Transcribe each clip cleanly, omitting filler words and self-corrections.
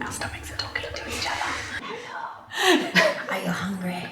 Our stomachs are talking to each other. Hello. Are you hungry?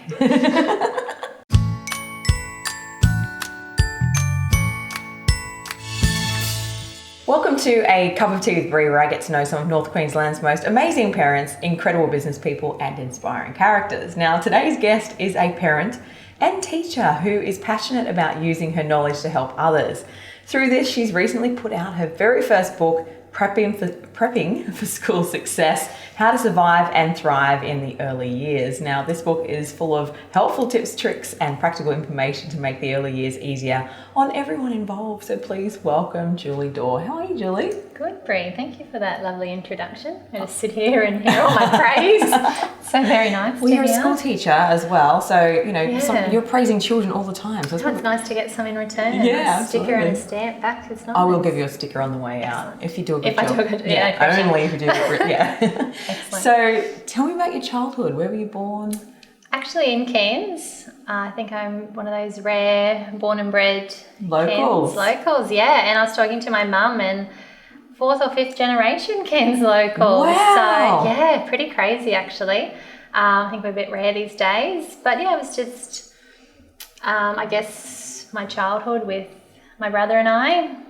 Welcome to A Cup of Tea with Bree, where I get to know some of North Queensland's most amazing parents, incredible business people and inspiring characters. Now, today's guest is a parent and teacher who is passionate about using her knowledge to help others. Through this, she's recently put out her very first book, Prepping for School Success, How to Survive and Thrive in the Early Years. Now, this book is full of helpful tips, tricks, and practical information to make the early years easier on everyone involved. So please welcome Julie Dore. How are you, Julie? Good, Bree. Thank you for that lovely introduction. I just sit here and hear all my praise. So very nice. Well, you're a school teacher as well, so you're praising children all the time. So it's nice to get some in return. Yeah, a sticker and a stamp back. It's nice. I will give you a sticker on the way out if you do a good job. If I do a good job, yeah. Only if you do a good yeah. Excellent. So tell me about your childhood. Where were you born? Actually in Cairns. I think I'm one of those rare born and bred locals. Locals, yeah. And I was talking to my mum and 4th or 5th generation Cairns locals. Wow. So yeah, pretty crazy actually. I think we're a bit rare these days. But yeah, it was just, I guess, my childhood with my brother and I.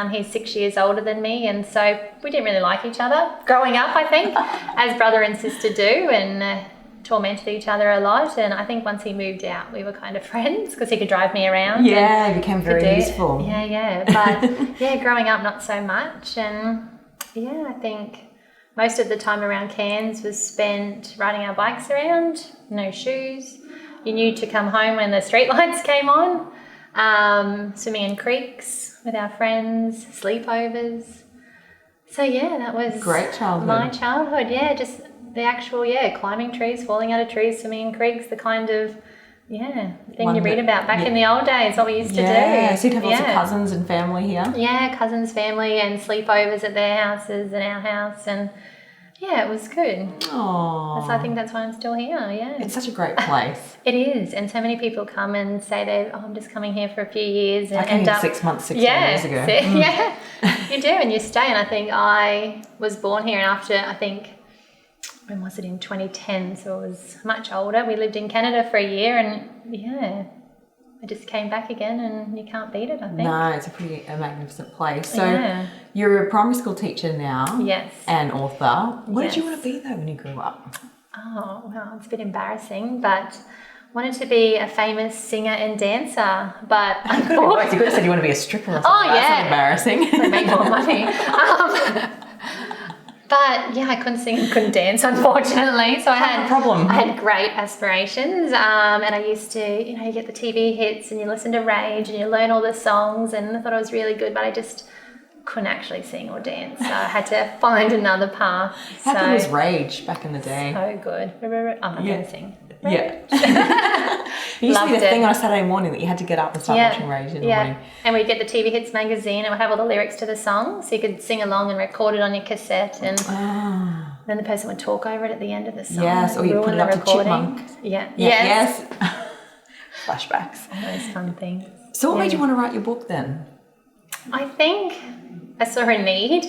He's 6 years older than me, and so we didn't really like each other growing up, I think, as brother and sister do, and tormented each other a lot. And I think once he moved out, we were kind of friends because he could drive me around. Yeah, he became very useful. Yeah. But yeah, growing up, not so much. And yeah, I think most of the time around Cairns was spent riding our bikes around, no shoes. You knew to come home when the street lights came on. Swimming in creeks with our friends, sleepovers. So yeah, that was great childhood. My childhood, yeah, just the actual, climbing trees, falling out of trees, swimming in creeks, the kind of, thing you read about back in the old days, what we used to do. Yeah, so you'd have lots of cousins and family here. Yeah, cousins, family, and sleepovers at their houses and our house, and yeah, it was good. Aww. So I think that's why I'm still here, yeah. It's such a great place. It is, and so many people come and say I'm just coming here for a few years. And I came here 6 months, 6 years ago. Yeah, you do, and you stay. And I think I was born here, and after, I think, when was it, in 2010, so I was much older. We lived in Canada for a year, and I just came back again, and you can't beat it, I think. No, it's a magnificent place. So you're a primary school teacher now. Yes. And author. What did you want to be though when you grew up? Oh, well, it's a bit embarrassing, but wanted to be a famous singer and dancer, but you could have said you want to be a stripper or something. Oh, yeah. That's embarrassing. To make more money. But yeah, I couldn't sing and couldn't dance, unfortunately. So I had great aspirations, and I used to, you get the TV hits and you listen to Rage and you learn all the songs, and I thought I was really good, but I just couldn't actually sing or dance. So I had to find another path. How good was Rage back in the day? So good. I'm not going to sing. Yeah. It used to be the thing on a Saturday morning that you had to get up and start watching Rage in the morning. And we'd get the TV Hits magazine and it would have all the lyrics to the song, so you could sing along and record it on your cassette, and then the person would talk over it at the end of the song. Yes, or you put it up to Chipmunk. Yeah. Yes. Flashbacks. All those fun things. So what made you want to write your book then? I think I saw a need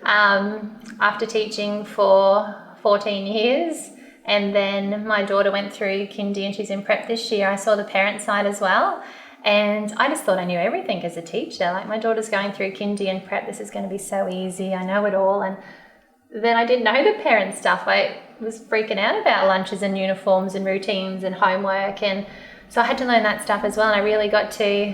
after teaching for 14 years. And then my daughter went through kindy and she's in prep this year. I saw the parent side as well. And I just thought I knew everything as a teacher. Like, my daughter's going through kindy and prep. This is going to be so easy. I know it all. And then I didn't know the parent stuff. I was freaking out about lunches and uniforms and routines and homework. And so I had to learn that stuff as well. And I really got to,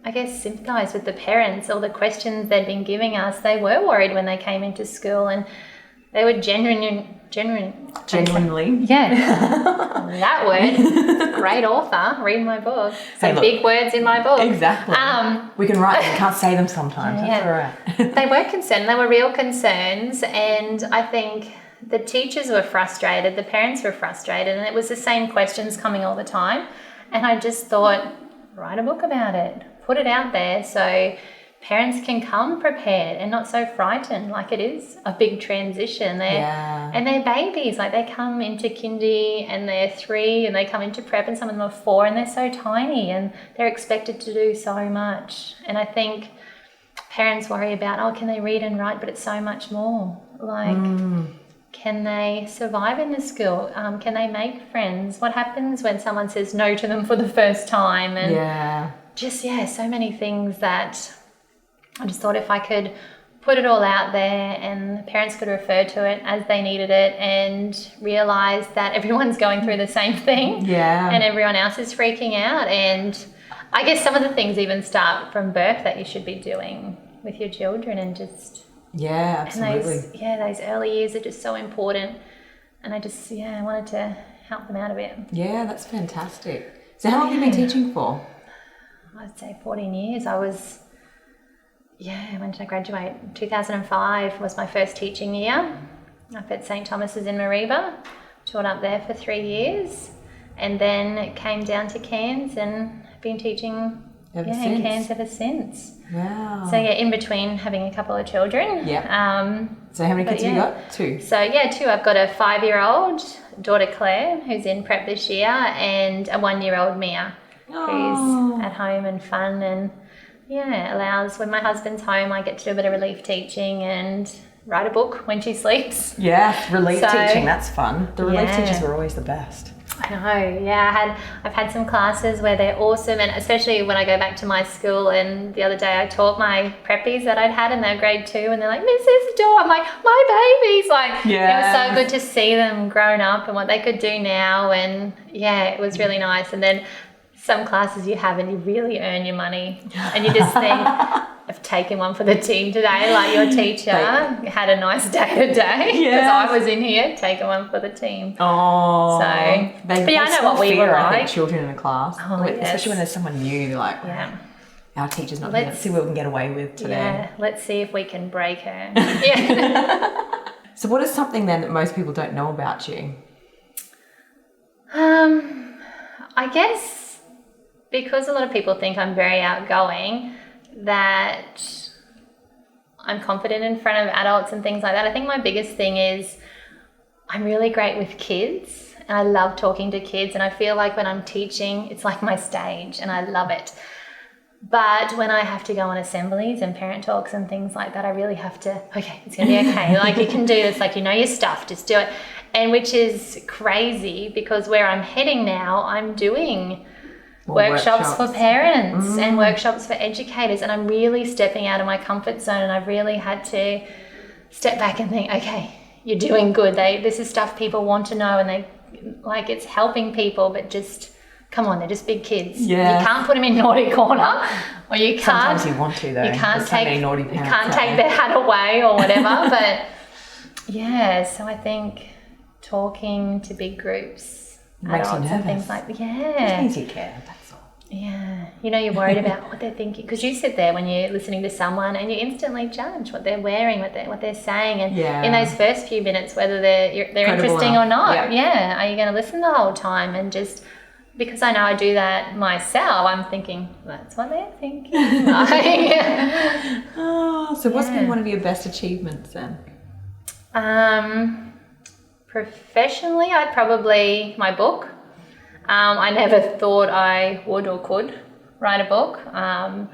I guess, sympathise with the parents. All the questions they'd been giving us, they were worried when they came into school, and they were genuinely. Yeah. That word. Great author. Read my book. Some big words in my book. Exactly. We can write them, can't say them sometimes. That's all right. They were concerned. They were real concerns. And I think the teachers were frustrated. The parents were frustrated. And it was the same questions coming all the time. And I just thought, write a book about it. Put it out there so parents can come prepared and not so frightened. Like, it is a big transition. And they're babies. Like, they come into kindy and they're 3 and they come into prep, and some of them are 4 and they're so tiny and they're expected to do so much. And I think parents worry about, can they read and write? But it's so much more. Like, can they survive in the school? Can they make friends? What happens when someone says no to them for the first time? And so many things that I just thought if I could put it all out there and the parents could refer to it as they needed it and realise that everyone's going through the same thing and everyone else is freaking out. And I guess some of the things even start from birth that you should be doing with your children, and just... Yeah, absolutely. And those early years are just so important. And I just, I wanted to help them out a bit. Yeah, that's fantastic. So how long have you been teaching for? I'd say 14 years. When did I graduate? 2005 was my first teaching year up at St. Thomas's in Mareeba. Taught up there for 3 years. And then came down to Cairns and been teaching in Cairns ever since. Wow. So in between having a couple of children. Yeah. So how many kids have you got? 2? So 2. I've got a 5-year-old daughter Claire, who's in prep this year, and a 1-year-old Mia, who's at home and fun, and allows, when my husband's home, I get to do a bit of relief teaching and write a book when she sleeps. Yeah, relief teaching, that's fun. The relief teachers are always the best. I know, I've had some classes where they're awesome, and especially when I go back to my school, and the other day I taught my preppies that I'd had and they're grade 2, and they're like, Mrs. Dore, I'm like, my babies, it was so good to see them grown up and what they could do now, and it was really nice. And then some classes you have and you really earn your money and you just think, I've taken one for the team today, like your teacher had a nice day today because I was in here taking one for the team. Oh. So, I know what we were like. I think children in a class, especially when there's someone new, they're like, our teacher's not here. Let's see what we can get away with today. Yeah, let's see if we can break her. So what is something then that most people don't know about you? I guess because a lot of people think I'm very outgoing, that I'm confident in front of adults and things like that. I think my biggest thing is I'm really great with kids, and I love talking to kids, and I feel like when I'm teaching, it's like my stage and I love it. But when I have to go on assemblies and parent talks and things like that, I really have to, it's going to be okay. Like, you can do this, you know your stuff, just do it. And which is crazy because where I'm heading now, I'm doing workshops for parents and workshops for educators, and I'm really stepping out of my comfort zone, and I've really had to step back and think, okay, you're doing good. This is stuff people want to know, and it's helping people, but just come on, they're just big kids. Yeah. You can't put them in naughty corner, or you can't. Sometimes you want to, though. You can't take naughty parents. You can't take their hat away or whatever. But so I think talking to big groups, makes adults and things like that. It means you care. That's all. Yeah, you're worried about what they're thinking, because you sit there when you're listening to someone and you instantly judge what they're wearing, what they're saying, and in those first few minutes whether they're interesting or not. Are you going to listen the whole time? And just because I know I do that myself, I'm thinking that's what they're thinking. So what's been one of your best achievements then? Professionally, I'd probably my book. I never thought I would or could write a book. I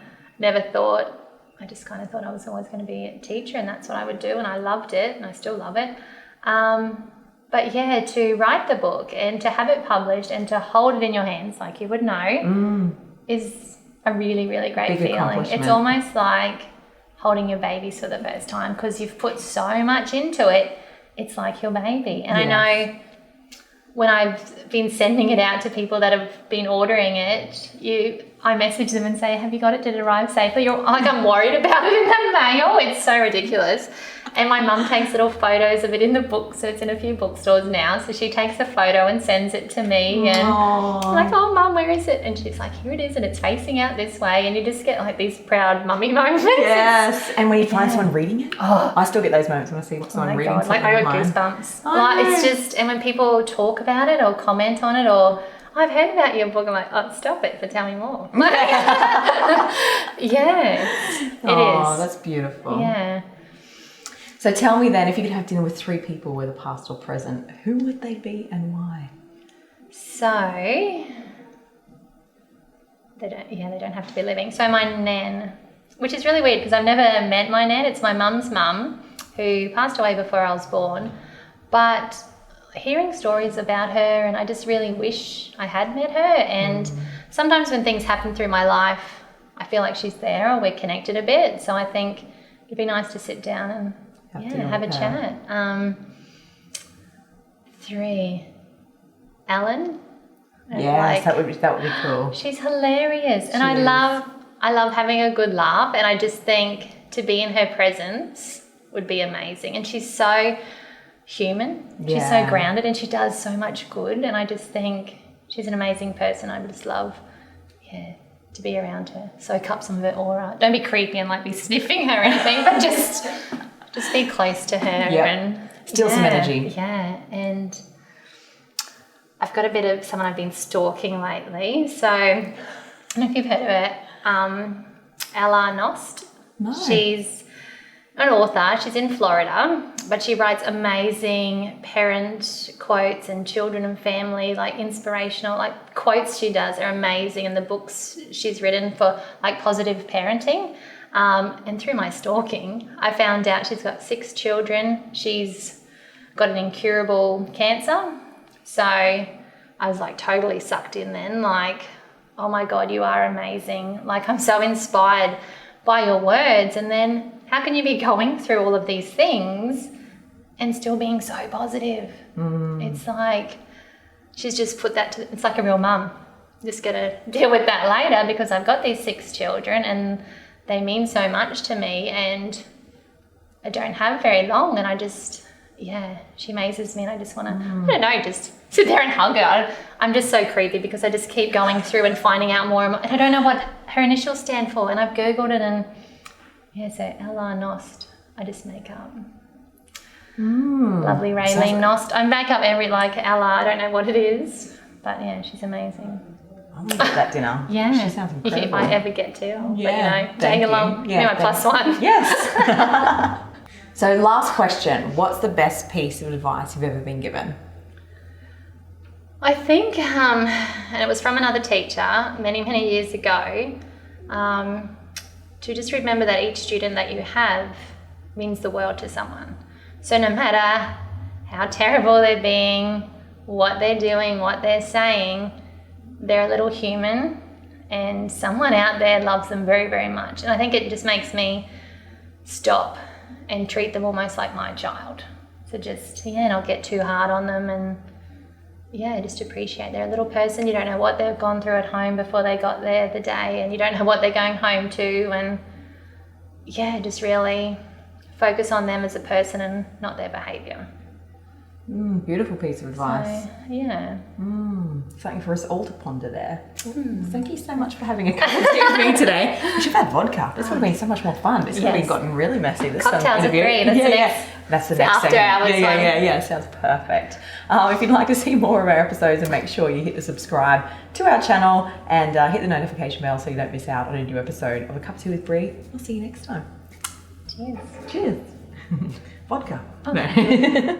just kind of thought I was always going to be a teacher, and that's what I would do, and I loved it, and I still love it. But to write the book and to have it published and to hold it in your hands like you would know is a really, really great feeling. It's almost like holding your babies for the first time, because you've put so much into it. It's like your baby. And I know when I've been sending it out to people that have been ordering it, I message them and say, have you got it? Did it arrive safely? You're like, I'm worried about it in the mail. It's so ridiculous. And my mum takes little photos of it in the book, so it's in a few bookstores now. So she takes a photo and sends it to me, and I'm like, oh, Mum, where is it? And she's like, here it is, and it's facing out this way, and you just get like these proud mummy moments. Yes, and when you find someone reading it, I still get those moments when I see someone reading something. Like, I got goosebumps. It's just, and when people talk about it or comment on it, or I've heard about your book, I'm like, oh, stop it, but tell me more. It is. Oh, that's beautiful. Yeah. So tell me then, if you could have dinner with 3 people, whether past or present, who would they be and why? So they don't have to be living. So my nan, which is really weird because I've never met my nan. It's my mum's mum, who passed away before I was born. But hearing stories about her, and I just really wish I had met her. And sometimes when things happen through my life, I feel like she's there or we're connected a bit. So I think it'd be nice to sit down and have a chat. 3, Ellen. Yes, that would be cool. She's hilarious, and I love having a good laugh. And I just think to be in her presence would be amazing. And she's so human. She's so grounded, and she does so much good. And I just think she's an amazing person. I would just love, to be around her. Soak up some of her aura. Don't be creepy and like be sniffing her or anything, but just be close to her and steal some energy. Yeah, and I've got a bit of someone I've been stalking lately. So I don't know if you've heard of it. Ella Nost. No. She's an author. She's in Florida, but she writes amazing parent quotes and children and family, like inspirational, like quotes she does are amazing. And the books she's written for like positive parenting. And through my stalking, I found out she's got 6 children. She's got an incurable cancer. So I was like totally sucked in then, like, oh my God, you are amazing. Like, I'm so inspired by your words. And then how can you be going through all of these things and still being so positive? It's like, she's just put that it's like a real mum. Just gonna deal with that later because I've got these 6 children and they mean so much to me, and I don't have very long, and I just, she amazes me, and I just want to, I don't know, just sit there and hug her. I'm just so creepy because I just keep going through and finding out more and more, and I don't know what her initials stand for, and I've Googled it, and so Ella Nost, I just make up. Lovely Raylene Nost. I make up every, like, Ella, I don't know what it is, but she's amazing. I'm going to get that dinner. She sounds incredible. If I ever get to, I'll let you know. Tag along. Yeah, my +1. Yes. So last question. What's the best piece of advice you've ever been given? I think, and it was from another teacher many, many years ago, to just remember that each student that you have means the world to someone. So no matter how terrible they're being, what they're doing, what they're saying, they're a little human, and someone out there loves them very, very much. And I think it just makes me stop and treat them almost like my child. So just, not get too hard on them, and just appreciate they're a little person. You don't know what they've gone through at home before they got there the day, and you don't know what they're going home to, and just really focus on them as a person and not their behaviour. Beautiful piece of advice. So, something for us all to ponder there. Thank you so much for having a cup of tea with me today. We should have had vodka. This would have been so much more fun. This would have gotten really messy. This cocktails are Bree. That's the next after segment. hours one. Yeah. Sounds perfect. If you'd like to see more of our episodes, and make sure you hit the subscribe to our channel and hit the notification bell so you don't miss out on a new episode of A Cup of Tea with Bree. I'll see you next time. Cheers. Cheers. Vodka. Oh. No.